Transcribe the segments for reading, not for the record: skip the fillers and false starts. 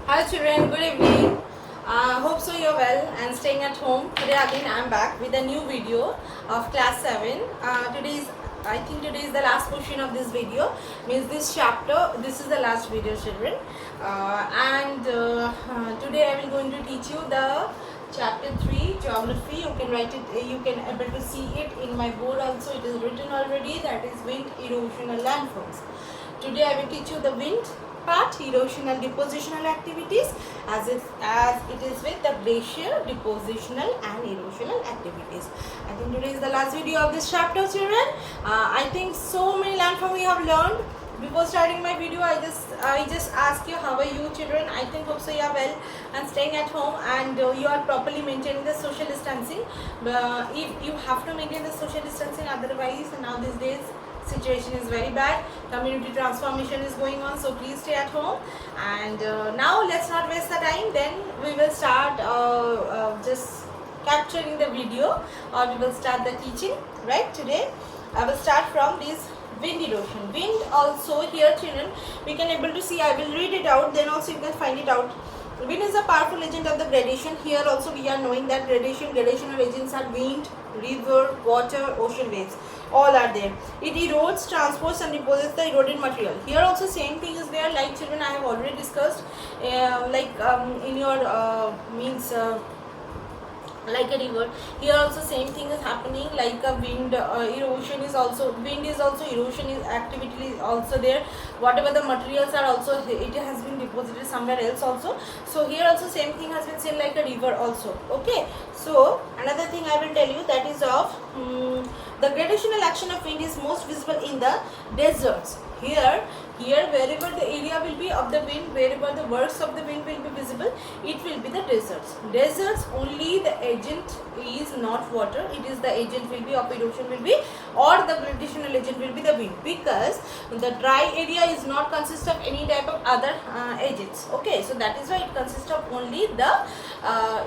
Hi children, good evening. Hope so you're well and staying at home. Today again I'm back with a new video of class 7. I think today is the last portion of this video. Means this chapter, this is the last video children. Today I will going to teach you the chapter 3 geography. You can write it, you can able to see it in my board also. It is written already, that is wind, erosion and landforms. Today I will teach you the wind part, erosional depositional activities as it is with the glacier depositional and erosional activities. I think today is the last video of this chapter children. I think so many landform we have learned. Before starting my video, I just ask you how are you children. I think hope so you are well and staying at home and you are properly maintaining the social distancing. If you have to maintain the social distancing, otherwise now these days situation is very bad, community transformation is going on, so please stay at home. And now let's not waste the time, then we will start just capturing the video, or we will start the teaching. Right, today I will start from this wind erosion. Wind also here children we can able to see. I will read it out, then also you can find it out. Wind is a powerful agent of the gradation. Here also we are knowing that gradational agents are wind, river, water, ocean waves. All are there. It erodes, transports and deposits the eroded material. Here also same thing is there, like children I have already discussed, in your like a river. Here also same thing is happening, like a wind, erosion is also, wind is also, erosion is activity is also there. Whatever the materials are also, it has been deposited somewhere else also. So here also same thing has been seen like a river also. Okay, so another thing I will tell you, that is of the gradational action of wind is most visible in the deserts. Here wherever the area will be of the wind, wherever the works of the wind will be visible, it will be the deserts. Only the agent is not water, it is the agent will be of erosion will be, or the gradational agent will be the wind, because the dry area is not consist of any type of other agents. Okay, so that is why it consists of only the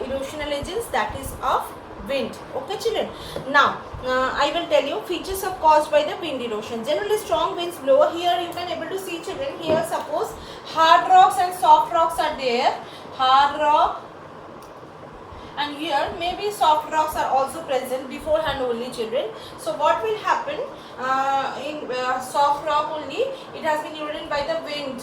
erosional agents, that is of wind. Okay children, now I will tell you features of caused by the wind erosion. Generally strong winds blow. Here you can able to see children, here suppose hard rocks and soft rocks are there, hard rock, and here maybe soft rocks are also present beforehand only children. So what will happen in soft rock only, it has been eroded by the wind.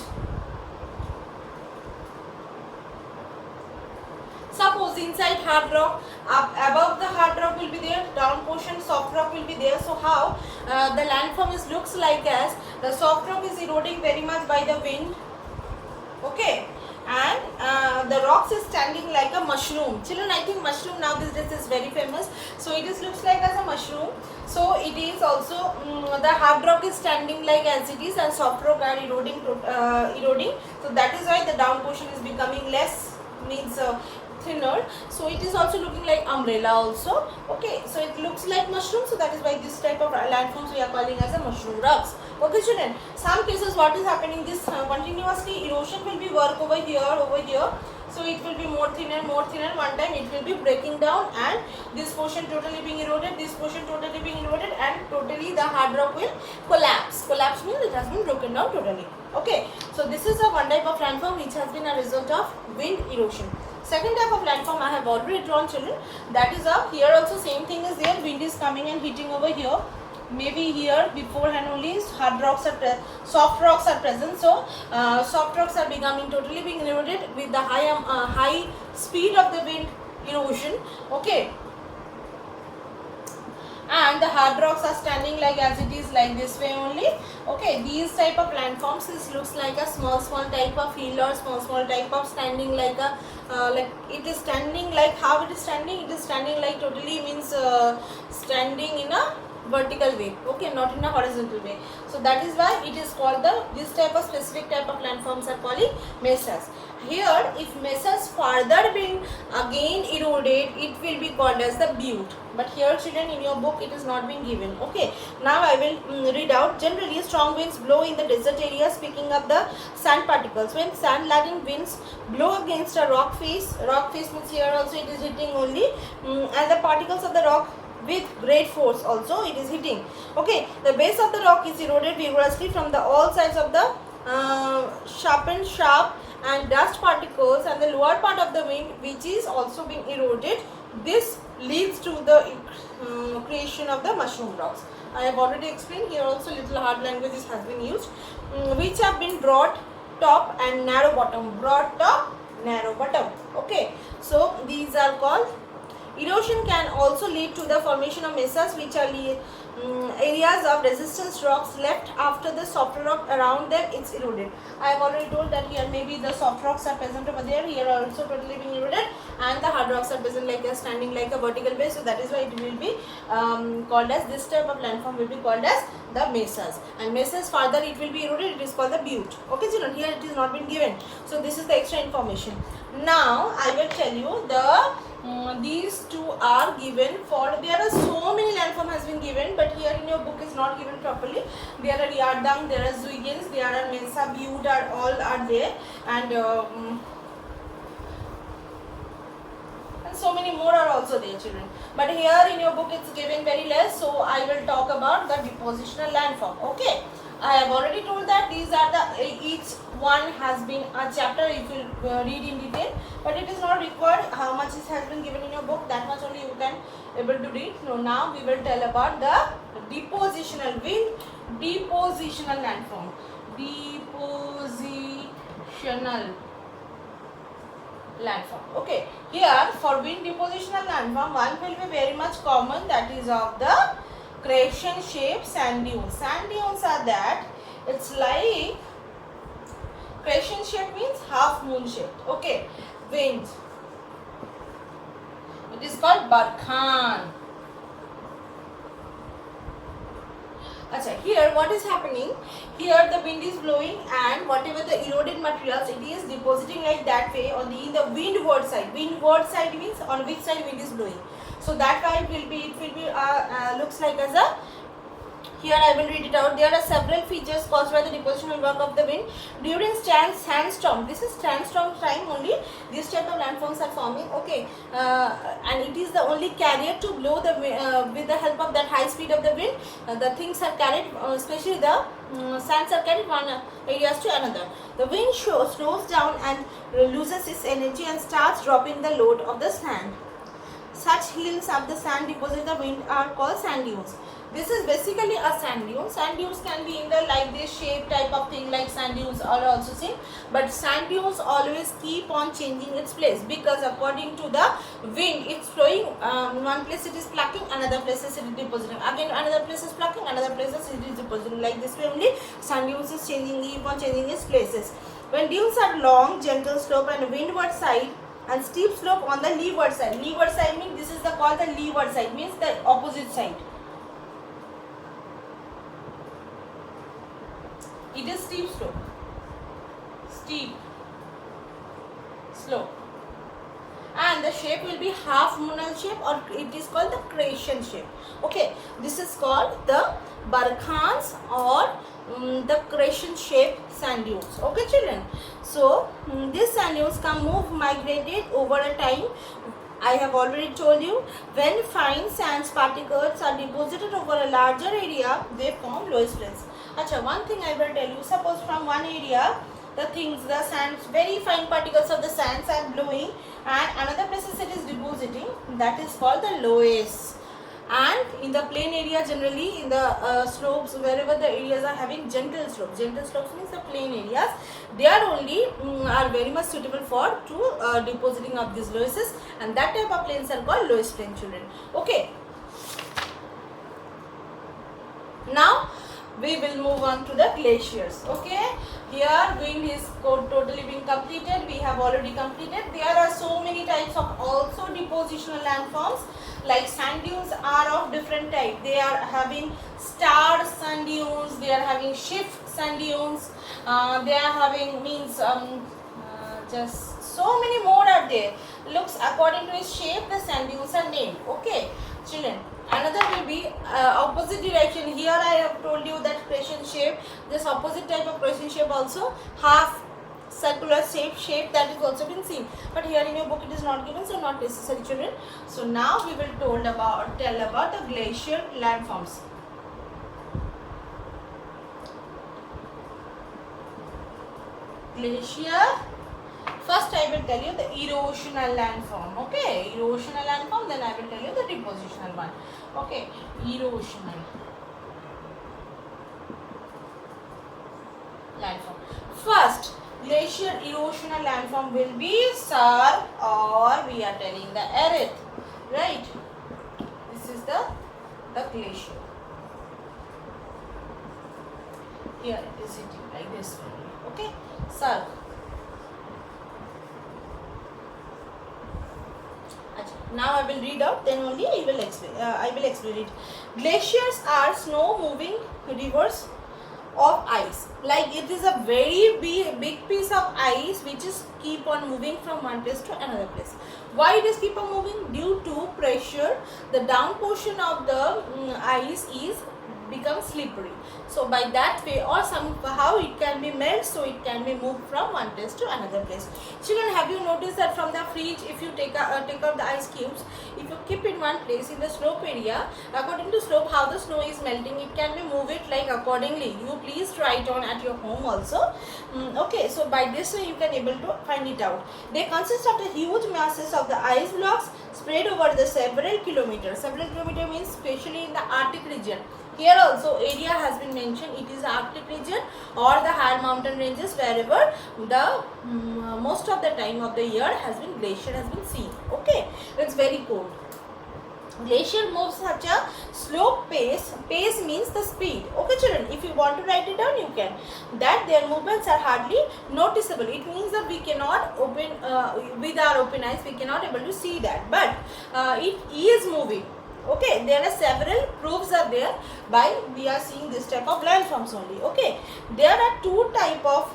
Suppose inside hard rock, above the hard rock will be there, down portion soft rock will be there. So how the landform is looks like as the soft rock is eroding very much by the wind. Okay, and the rocks is standing like a mushroom. Children, I think mushroom now these days is very famous. So it is looks like as a mushroom. So it is also the hard rock is standing like as it is, and soft rock are eroding. So that is why the down portion is becoming less, means thinner. So it is also looking like umbrella also. Okay, so it looks like mushroom, so that is why this type of landforms we are calling as a mushroom rocks. Okay children, some cases what is happening, this continuously erosion will be work over here, so it will be more thinner, one time it will be breaking down, and this portion totally being eroded, this portion totally being eroded, and totally the hard rock will collapse means it has been broken down totally. Okay, so this is a one type of landform which has been a result of wind erosion. Second type of landform I have already drawn children, that is a, here also same thing is there, wind is coming and hitting over here. Maybe here beforehand only hard rocks are soft rocks are present, so soft rocks are becoming totally being eroded with the high speed of the wind erosion. Okay, and the hard rocks are standing like as it is, like this way only. Okay, these type of landforms is looks like a small type of hill, or small type of standing like a like it is standing like, how it is standing, it is standing like totally means standing in a vertical way. Okay, not in a horizontal way. So that is why it is called the, this type of specific type of landforms are calling mesas. Here if mesas further being again eroded, it will be called as the butte. But here children in your book it is not being given. Okay, now I will read out. Generally strong winds blow in the desert areas, picking up the sand particles. When sand laden winds blow against a rock face means here also it is hitting only, and the particles of the rock with great force also it is hitting. Okay, the base of the rock is eroded vigorously from the all sides of the sharp and dust particles and the lower part of the wind which is also being eroded. This leads to the creation of the mushroom rocks. I have already explained. Here also little hard languages has been used, which have been broad top and narrow bottom. Broad top, narrow bottom. Okay, so these are called. Erosion can also lead to the formation of mesas, which are areas of resistance rocks left after the soft rock around them is eroded. I have already told that here maybe the soft rocks are present over there, here are also totally being eroded, and the hard rocks are present like a standing like a vertical base. So that is why it will be called as, this type of landform will be called as the mesas, and mesas further it will be eroded, it is called the butte. Okay children, here it is not been given, so this is the extra information. Now I will tell you the these two are given for, there are so many landform has been given, but here in your book is not given properly. There are Yardang, there are Zuigens, there are Mesa, Butte, are all are there, and so many more are also there children, but here in your book it's given very less, so I will talk about the depositional landform. Okay, I have already told that these are the, each one has been a chapter if you read in detail, but it is not required how much it has been given in your book, that much only you can able to read. So now we will tell about the depositional wind, depositional landform, depositional landform. Okay, here for wind depositional landform, one will be very much common, that is of the crescent shape sand dunes. Sand dunes are that, it's like crescent shape means half moon shaped. Okay, wind, it is called barkhan. Achha, here what is happening, here the wind is blowing and whatever the eroded materials, it is depositing like that way on the in the windward side. Windward side means on which side wind is blowing, so that way it will be looks like as a, here I will read it out. There are several features caused by the depositional work of the wind during sandstorm. This is sandstorm time only this type of landforms are forming. Okay, and it is the only carrier to blow the with the help of that high speed of the wind. The things are carried, especially the sands are carried one areas to another. The wind slows down and loses its energy and starts dropping the load of the sand. Such hills of the sand deposit the wind are called sand dunes. This is basically a sand dune. Sand dunes can be in the like this shape type of thing, like sand dunes are also seen, but sand dunes always keep on changing its place, because according to the wind it's flowing, one place it is plucking, another place it is depositing, again another place is plucking, another place it is depositing, like this way only sand dunes is changing, keep on changing its places. When dunes are long, gentle slope and windward side and steep slope on the leeward side. Leeward side means this is the called the leeward side, means the opposite side. It is steep slope, steep slope, and the shape will be half moonal shape, or it is called the crescent shape. Okay, this is called the barkhans or the crescent shape sand dunes. Okay children, so these sand dunes can migrated over a time. I have already told you, when fine sand particles are deposited over a larger area, they form Loess plains. Achha, one thing I will tell you, suppose from one area, the sands, very fine particles of the sands are blowing, and another places it is depositing, that is called the Loess. And in the plain area, generally in the slopes, wherever the areas are having gentle slopes means the plain areas, they are only are very much suitable for depositing of these loesses, and that type of plains are called Loess plain children. Okay, now we will move on to the glaciers. Okay, here wind is totally being completed, we have already completed. There are so many types of also depositional landforms, like sand dunes are of different type. They are having star sand dunes, they are having shift sand dunes, they are having just so many more are there. Looks according to its shape, the sand dunes are named. Okay children, another will be opposite direction. Here I have told you that crescent shape, this opposite type of crescent shape also half circular shape that is also been seen, but here in your book it is not given, so not necessary children. So now we will tell about the glacier landforms. Glacier First I will tell you the erosional landform. Okay, erosional landform, then I will tell you the depositional one. Okay, erosional landform. First, glacier erosional landform will be SAR, or we are telling the erith, right? This is the glacier. Here it is sitting like this only. Okay, SAR. Now I will read out, then only I will explain it. Glaciers are snow moving rivers of ice. Like it is a very big piece of ice which is keep on moving from one place to another place. Why it is keep on moving? Due to pressure, the down portion of the ice is becomes slippery. So by that way, or somehow it can be melt, so it can be moved from one place to another place. Children, have you noticed that from the fridge, if you take out the ice cubes, if you keep in one place in the slope area, according to slope how the snow is melting, it can be move it like accordingly. You please try it on at your home also. Okay, so by this way you can able to find it out. They consist of the huge masses of the ice blocks spread over the several kilometers. Several kilometers means especially in the Arctic region. Here also area has been mentioned, it is the Arctic region or the higher mountain ranges, wherever the most of the time of the year has been glacier has been seen. Okay, it's very cold. Glacier moves such a slow pace. Pace means the speed. Okay children, if you want to write it down you can. That their movements are hardly noticeable. It means that we cannot open with our open eyes, we cannot able to see that, but it is moving. Okay, there are several proofs are there by we are seeing this type of landforms only. Okay, there are two type of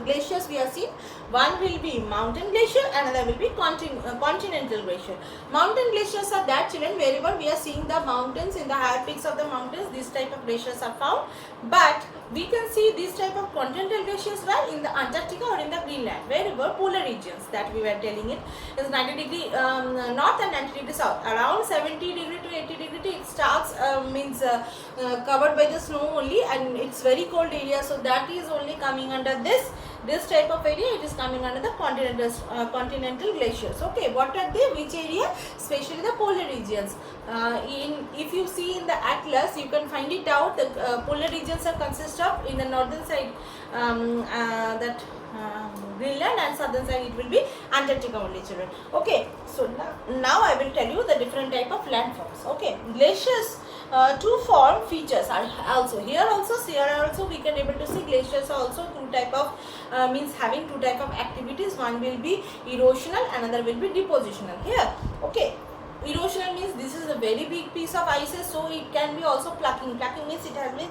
glaciers we are seeing. One will be mountain glacier, another will be continental glacier. Mountain glaciers are that children wherever we are seeing the mountains, in the higher peaks of the mountains, this type of glaciers are found. But we can see this type of continental glaciers where in the Antarctica or in the Greenland, wherever polar regions that we were telling it is 90 degree north and 90 degree south. Around 70 degree to 80 degree it starts covered by the snow only, and it's very cold area, so that is only coming under this type of area. It is coming under the continental glaciers. Okay, what are they? Which area? Especially the polar regions. If you see in the atlas, you can find it out. The polar regions are consist of in the northern side Greenland, and southern side it will be Antarctica only children. Okay, so now I will tell you the different type of landforms. Okay, glaciers. Two form features are also here also we can able to see glaciers are also two type of means having two type of activities. One will be erosional, another will be depositional. Here, okay, erosional means this is a very big piece of ice, so it can be also plucking. Plucking means it has been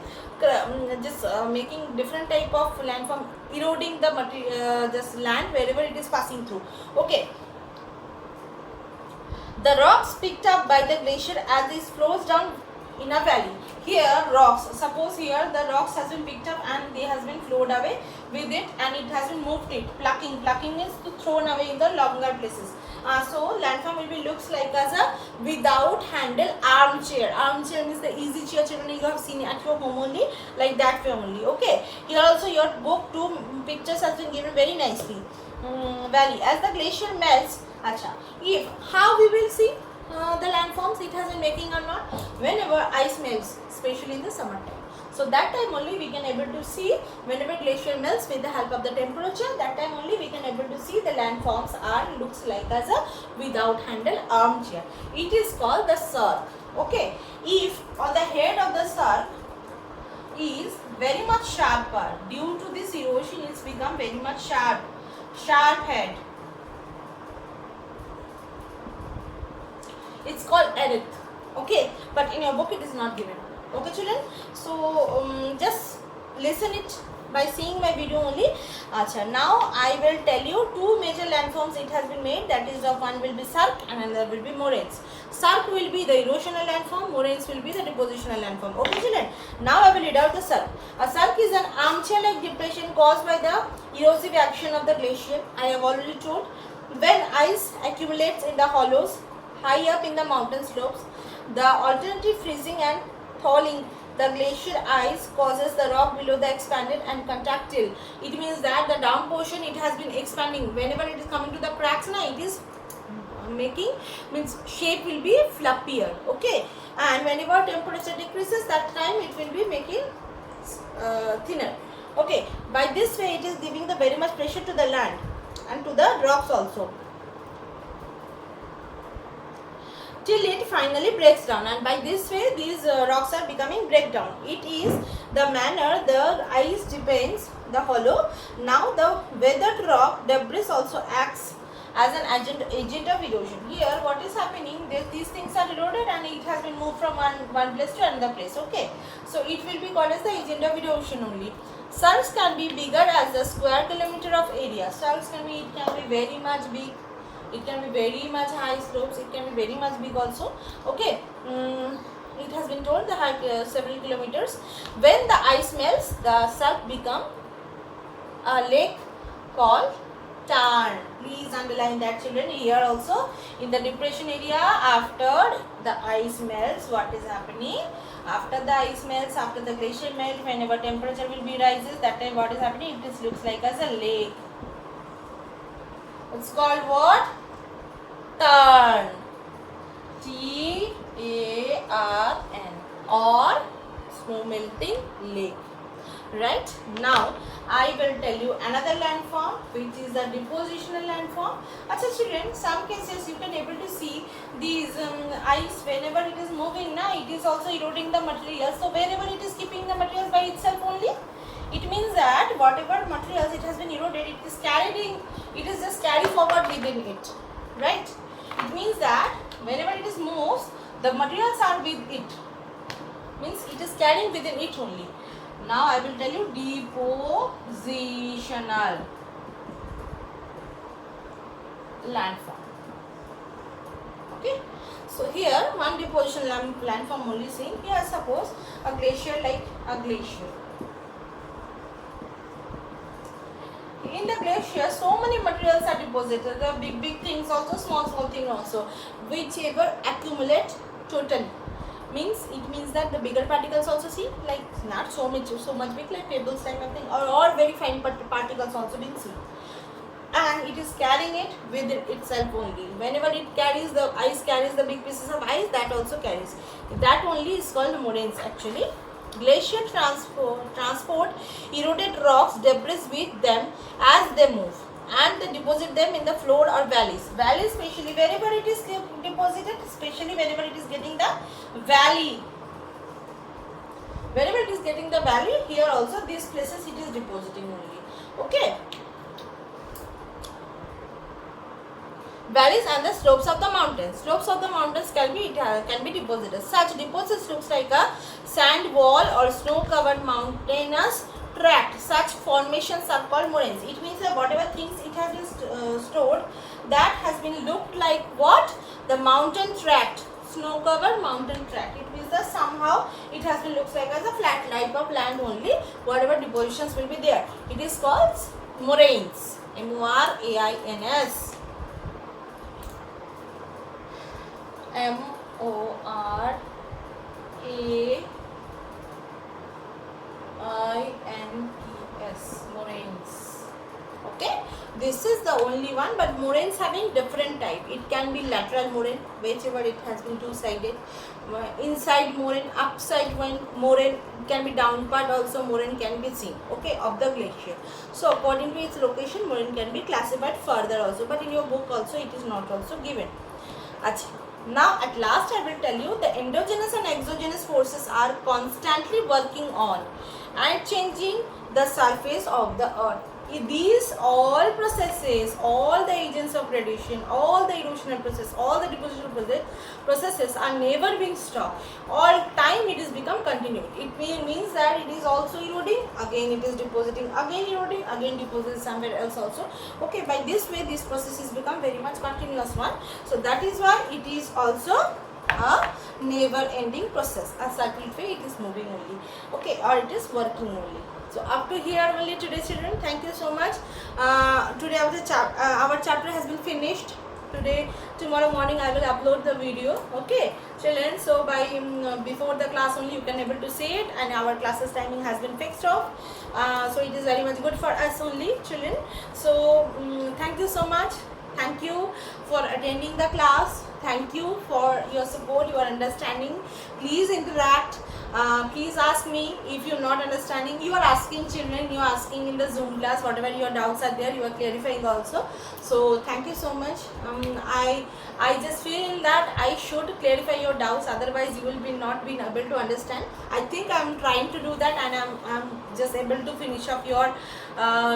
just making different type of landform, eroding the material, just land wherever it is passing through. Okay, the rocks picked up by the glacier as it flows down in a valley. Here rocks, suppose here the rocks has been picked up and they has been flowed away with it, and it has been moved it. Plucking means to thrown away in the longer places. So landform will be looks like as a without handle armchair. Armchair means the easy chair children you have seen at your home only, like that way only. Okay, here also your book two pictures has been given very nicely. Valley, as the glacier melts, if how we will see the landforms it has been making or not, whenever ice melts, especially in the summertime. So that time only we can able to see, whenever glacier melts with the help of the temperature, that time only we can able to see the landforms are looks like as a without handle armchair. It is called the cirque. Okay, if on the head of the cirque is very much sharper, due to this erosion it's become very much sharp head. It's called erith. Okay, but in your book it is not given. Okay children, so just listen it by seeing my video only. Now I will tell you two major landforms it has been made, that is the one will be cirque and another will be moraines. Cirque will be the erosional landform, moraines will be the depositional landform. Okay children, now I will read out the cirque. A cirque is an armchair like depression caused by the erosive action of the glacier. I have already told, when ice accumulates in the hollows high up in the mountain slopes, the alternative freezing and thawing the glacier ice causes the rock below the expanded and contractile. It means that the down portion, it has been expanding. Whenever it is coming to the cracks, now it is making, means shape will be fluffier. Okay, and whenever temperature decreases, that time it will be making thinner. Okay, by this way it is giving the very much pressure to the land and to the rocks also, till it finally breaks down, and by this way these rocks are becoming breakdown. It is the manner the ice depends the hollow. Now the weathered rock debris also acts as an agent of erosion. Here what is happening, these things are eroded and it has been moved from one place to another place. Okay, so it will be called as the agent of erosion only. Surface can be bigger as the square kilometer of area. Surface can be, it can be very much big, it can be very much high slopes, it can be very much big also. Okay, it has been told the height several kilometers. When the ice melts, the surf become a lake called tarn. Please underline that, children. Here also in the depression area, after the ice melts, what is happening? After the ice melts, after the glacier melt, whenever temperature will be rises, that time what is happening? It looks like as a lake. It's called what? Tarn. Tarn, or snow melting lake. Right, now I will tell you another landform, which is the depositional landform. Achha children, some cases you can able to see these ice, whenever it is moving now, it is also eroding the material. So wherever it is keeping the materials by itself only, it means that whatever materials it has been eroded, it is carrying, it is just carry forward within it. Right, it means that whenever it is moves, the materials are with it, means it is carrying within it only. Now I will tell you depositional landform. Okay, so here one depositional landform only seen. Here suppose a glacier, like a glacier. In the glacier, so many materials are deposited. The big things also, small things also, whichever accumulate totally. Means it means that the bigger particles also, see, like not so much big, like pebbles type of thing, or very fine particles also being seen, and it is carrying it within itself only. Whenever it carries, the ice carries the big pieces of ice, that also carries. That only is called moraines actually. Glacier transport eroded rocks, debris with them as they move, and they deposit them in the floor or valleys. Valleys, especially wherever it is deposited, especially whenever it is getting the valley. Wherever it is getting the valley, here also these places it is depositing only. Okay. Valleys and the slopes of the mountains. Slopes of the mountains can be deposited. Such deposits looks like a sand wall or snow-covered mountainous tract. Such formations are called moraines. It means that whatever things it has been stored, that has been looked like what? The mountain tract, snow-covered mountain tract. It means that somehow it has been looks like as a flat type of land only. Whatever depositions will be there, it is called moraines. morains. morains, moraines. Okay, this is the only one, but moraines having different type. It can be lateral moraine, whichever it has been two-sided, inside moraine, upside moraine, it can be down part also moraine can be seen, okay, of the glacier. So according to its location, moraine can be classified further also, but in your book also it is not also given. Achha. Now at last I will tell you the endogenous and exogenous forces are constantly working on and changing the surface of the earth. These all processes, all the agents of radiation, all the erosional process, all the depositional processes are never being stopped. All time it is become continued. It means that it is also eroding, again it is depositing, again eroding, again depositing somewhere else also. Okay, by this way this process is become very much continuous one. So that is why it is also a never ending process. A certain way it is moving only, okay, or it is working only. So up to here only today, children. Thank you so much. Today our chapter has been finished. today, tomorrow morning I will upload the video. Okay, children. So by before the class only you can able to see it, and our classes timing has been fixed off. So it is very much good for us only, children. So thank you so much. Thank you for attending the class. Thank you for your support, your understanding. Please interact. Please ask me if you're not understanding. You are asking children, you are asking in the Zoom class, whatever your doubts are there, you are clarifying also. So thank you so much. I just feel that I should clarify your doubts, otherwise you will be not being able to understand. I think I'm trying to do that, and I'm just able to finish up your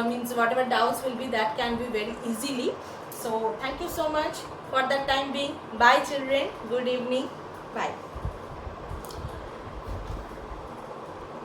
means whatever doubts will be, that can be very easily. So thank you so much for that time being. Bye children. Good evening. Bye.